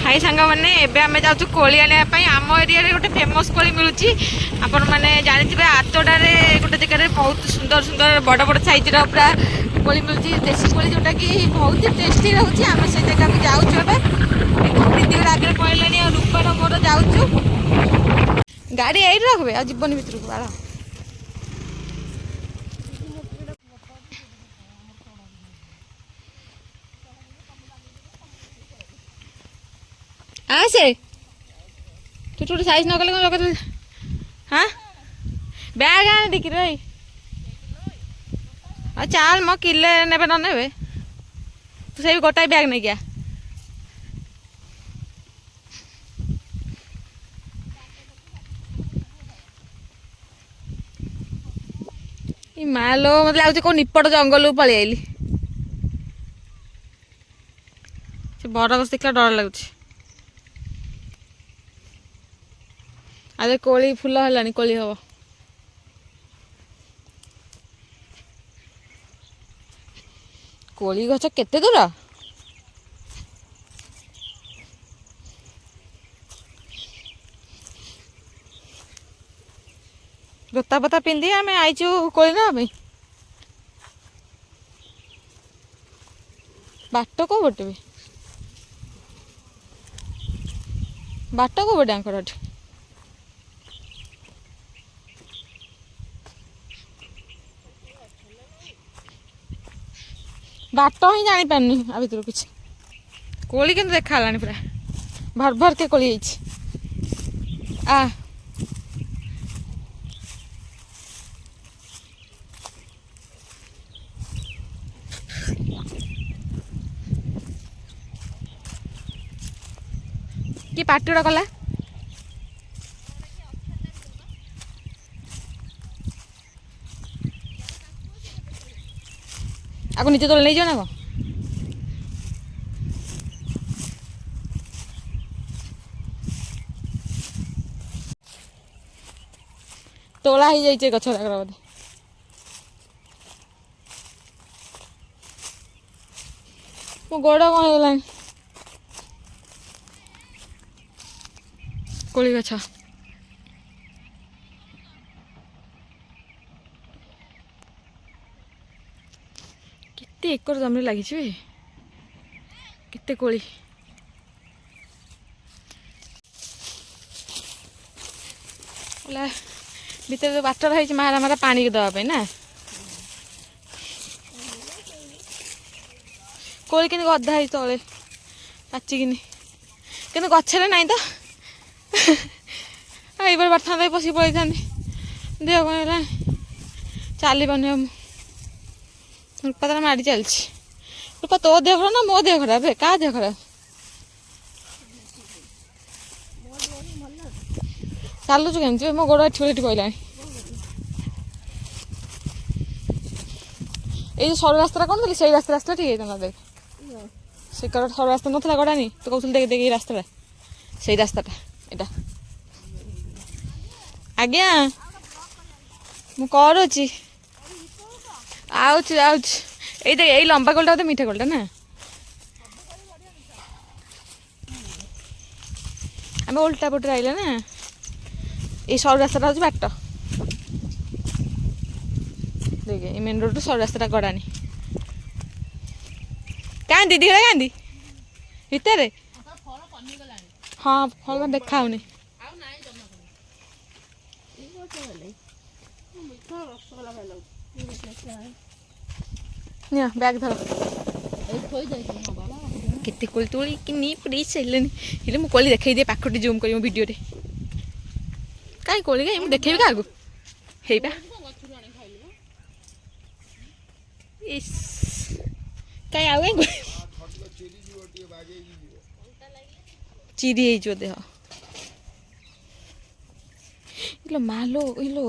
High सांग मैंने एबे आम जाऊँ कोली आने आम एरिया गोटे फेमस कोली मिलूँ आपण मैंने जानी आतोटारे गोटे जगह बहुत सुंदर सुंदर बड़ बड़ साइज पूरा कोली मिलूँ देशी कोली जोटा कि बहुत टेस्टी रोचे आम से जगह को जाऊँ दीदी आगे कहलानी रूपार मोर जाऊँ गाड़ी यही रखे आ जीवन भितर को बाड़ आसे तू छोटे साइज न कले कौन हाँ बैग आने देखी रही चाल म किले ने न ने तू से गोटाए बैग नहीं गया मालो मतलब लगुच कौ निपट जंगल पलि आईली से बरगछ देखला डर लगुच आगे कोली फूल है कोली हम कोली गछ केते दूर जोता पता पिंधि आम आईचु कोली ना बाट को बटे बाट को बटे आंकर बाट ही जानी पारनी आ भर किसी कोली के देखा पूरा भर भर के कोली आ कि पार्टीटा कला आगे नीचे तले नहीं जाओ ना कौन तोला ही जाइए गछ बोधे मो गोड़ कौन होगा कोली गछ केते एकर जमी लगी केते कोली भीतर जो बाटर है मारा मारा पानी के दवाई ना कोली कि गधा है तले पाचिकिनी कि गचर ना तो ये बार पशि पड़े था देह कौन है चली पानी रूपा तार माड़ी चलती रूपा तो देह खराब ना मो देह खराब है क्या देह खराब चलुच के मो गोड़ एठी कहला ये सर रास्ता कौन थी से रास्ता रास्ता ठीक है देख से सर रास्ता ना गड़ानी तो कहते देख देख रास्ता से रास्ताटा यहाँ आज्ञा मुझे आउच यही लंबा कोलटा बोधे मीठा कोलटा ना आम उल्टा पटे आइले ना ये सर रास्ता हूँ बाट देख ये मेन रोड सर रास्ता गड़ानी क्या दीदी घरे क्या भितर हाँ फल देखा होनी बैग धर केते कोली तोली कि नी पड़ी सैले मुझे कोली देखई दिए पाखटी जूम कर वीडियो रे कहीं कोली कहीं मुझे देखेबी क्या हे बा इस कहीं आउ कहीं चिरी हो देह इलो मालो इलो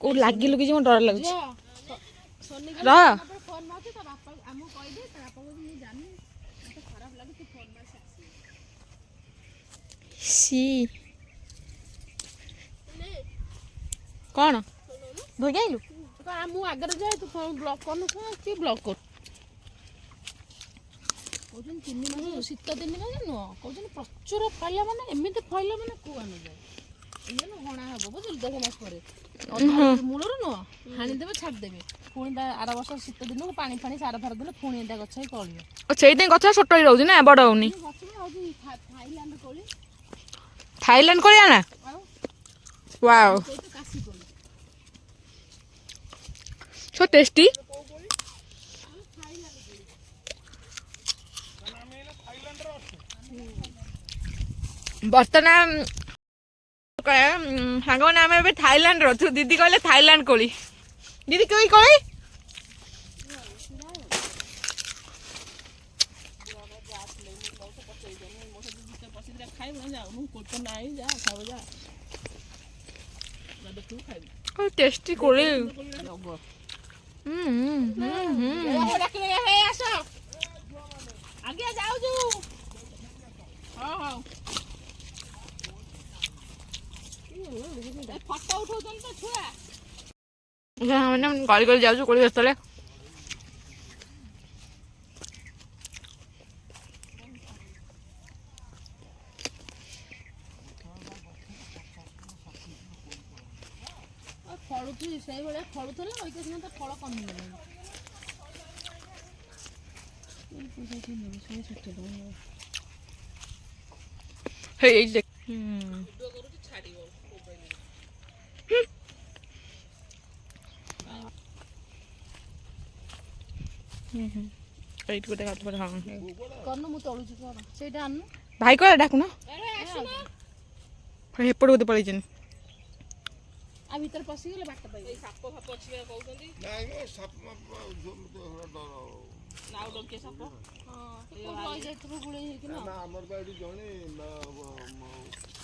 को लागी लुकी जी डर लगुच सी कौन धोई आइलु मु आगे जाए तू ब्लॉक कर ब्लॉक कर କହୁଛନ୍ତି 3 ମାସ ଶୀତ ଦିନ ମାନେ ନୁହଁ କହୁଛନ୍ତି ପ୍ରଚୁର ଫଳିଲା ମାନେ ଏମିତି ଫଳିଲା ମାନେ କୁଆ ନଯାଏ ଇଏ ହଣା ହବ ବୁଝିଲୁ 1.5 ମାସ ପରେ ମୂଳରୁ ନୁହଁ ହାଣିଦେବେ ଛାଡ଼ିଦେବେ ପୁଣି ତା ଆର ବର୍ଷ ଶୀତ ଦିନକୁ ପାଣି ଫାଣି ସାର ଫାର ଦେଲେ ପୁଣି ଏଟା ଗଛ ହେଇ କଳିବ ସେଇଥିପାଇଁ ଗଛ ଛୋଟ ହେଇ ରହୁଛି ନା ବଡ ହଉନି ଗଛ ହଉଛି ଥାଇଲାଣ୍ଡ କୋଳି ଥାଇଲାଣ୍ଡ କୋଳି ଆଣା ଆଉ ୱାଓ ସେଇତ କାଶୀ କୋଳି ସୋ ଟେଷ୍ଟି ବର୍ତ୍ତମାନ ସାଙ୍ଗମାନେ ଆମେ ଏବେ ଥାଇଲାଣ୍ଡରେ ଅଛୁ ଦିଦି କହିଲେ ଥାଇଲାଣ୍ଡ କୋଳି ଦିଦି କି କୋଳି টেস্টি কোলি ଆଜ୍ଞା ଯାଉଛୁ ହଁ ହଉ ଫଟୋ ଉଠଉଛନ୍ତି ତ ଛୁଆ ଗଳି ଗଳି ଯାଉଛୁ କୋଳି ଗଛରେ ଫଳୁଛି ସେଇଭଳିଆ ଫଳୁଥିଲା ଅଇକା ସିନା ତା ଫଳ କମିଗଲାଣି ଏଇଠି ଗୋଟେ କରୁନୁ ମୁଁ ତଳୁଛି ସେଇଟା ଆଣୁନୁ ଭାଇ କହ ଡାକୁନ ଏପଟେ ବୋଧେ ପଳେଇଛନ୍ତି ଆ ଭିତରେ ପଶିଗଲେ ବାଟ ପାଇବେ ସାପ ଫାପ ଅଛି କହୁଛନ୍ତି ନାଇଁ ସାପ ନାଉ ଡଙ୍କିଆ ସାପ ହଁ ରହିଯାଇଥିବ ଗୁଳେଇ ହେଇକି ନା ଆମର ତ ଏଠି ଜଣେ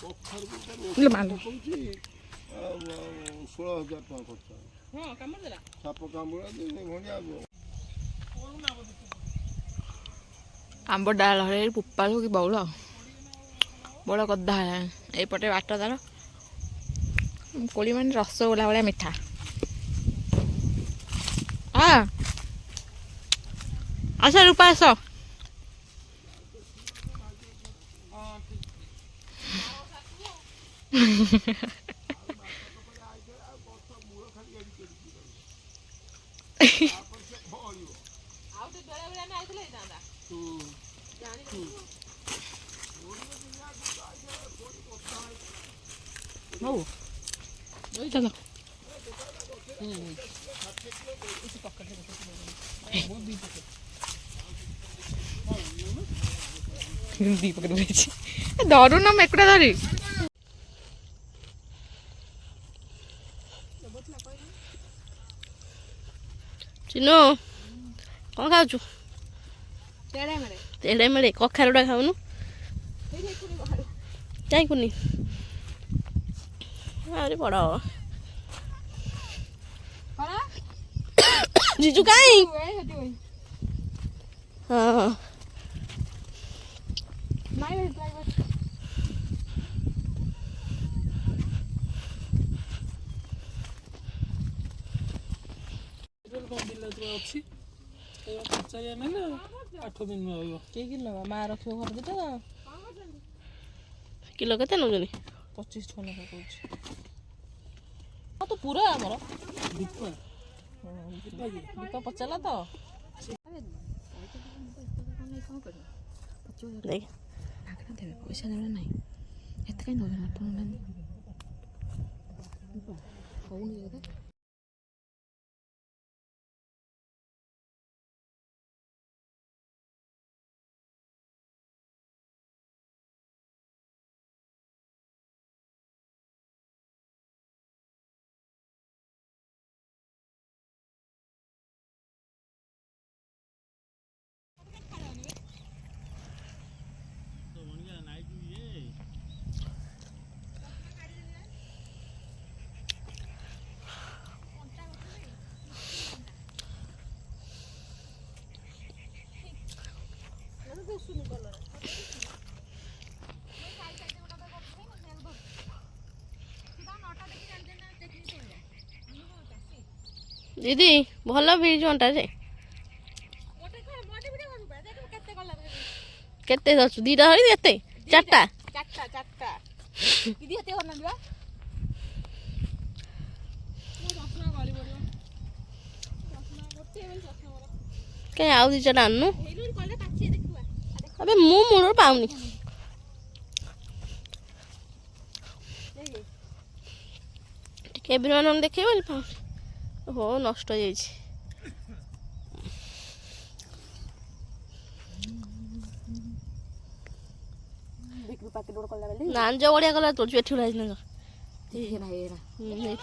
ପୋଖରୀକୁ 16,000 ଟଙ୍କା ଖର୍ଚ୍ଚ ହଁ କାମୁଡ଼ି ଦେଲା ସାପ କାମୁଡ଼ା ଭଣିଆ ଆମ୍ବ ଡାଳରେ ପୁପାଳୁ କି ବଉଳ ବଉଳ ଗଦା ହେଲାଣି ଏଇପଟେ ବାଟ ତାର କୋଳି ମାନେ ରସଗୋଲା ଭଳିଆ ମିଠା ଆସ ରୂପା ଆସ ଚାଲ ଧରୁନ ମେକୁଟା ଧରି ଚିନୁ କ'ଣ ଖାଉଛୁ ତେଡ଼େ ମେଡ଼େ କଖାରୁଟା ଖାଉନୁ କାହିଁକୁନି ଆହୁରି ବଡ଼ ହବ ଜିଜୁ କାଇଁ ହଁ ଅଛି 8 ଦିନ ରହିବ କିଏ କିଲୋ ମା ରଖିବ ଘର ଦିଟା କିଲୋ କେତେ ନେଉଛନ୍ତି 25 ଟଙ୍କା ଲେଖା କହୁଛି ହଁ ତ ପୁରା ଆମର ଦୀପା ପଚାରିଲା ତ ପଇସା ଦେବେ ନାହିଁ ଏତେ କାହିଁ ଦେବେ ହଉନି ଦିଦି ଭଲ ବିଜ୍ ଅଣ୍ଟା ଯେ କେତେ ଧରିଛୁ? ଦିଟା ଧରି ଏତେ? ଚାରିଟା? ଚାରିଟା ଦିଦି ଏତେ କରିନାହାନ୍ତି ବା। କାଇଁ ଆଉ ଦି ଚାରିଟା ଆଣୁନୁ? ଆବେ ମୁଁ ମୂଳରୁ ପାଉନି। ଟିକେ ଏଭ୍ରିୱାନ୍ ଦେଖେଇବ ବୋଲି ପାଉନି। ଓହୋ ନଷ୍ଟ ହେଇଯାଇଛି। ନାଞ୍ଜ ବଢିଆ କଲା ତୋଳଛୁ ଏଠି ଉଡ଼ା ହେଇଛି। ଭାଇ